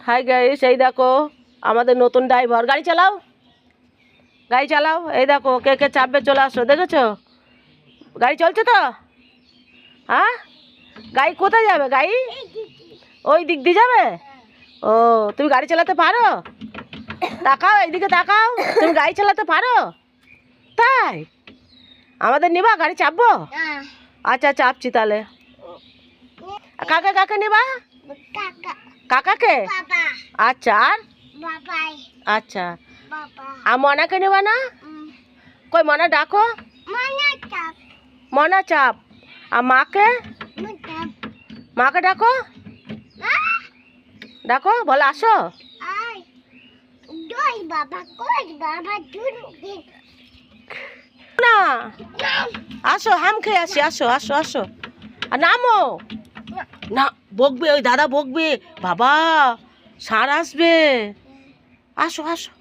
Hi guys, এই দেখো আমাদের নতুন ড্রাইভার। গাড়ি চালাও, গাড়ি চালাও। এই দেখো কে কে চাপবে, চলে আসো। দেখেছো গাড়ি চলছে তো? হ্যাঁ, গাড়ি কোথায় যাবে? গাড়ি ওই দিক দিয়ে যাবে। ও, তুমি গাড়ি চালাতে পারো? তাকাও, এইদিকে তাকাও। তুমি গাড়ি চালাতে পারো? তাই আমাদের নিবা? গাড়ি চাপবো? আচ্ছা চাপছি তাহলে। কাকে কাকে নিবা? কাকাকে? আচ্ছা, আর আচ্ছা, আর মনাকে নেবা না? কই মনা, ডাকো। মনা চাপ। আর মাকে? মাকে ডাকো, ডাকো, বলো আসো। না, আসো, হাম খেয়ে আসি। আসো আসো আসো, আর নামো না। বকবে, ওই দাদা বকবে বাবা, সার আসবে। আসো আসো।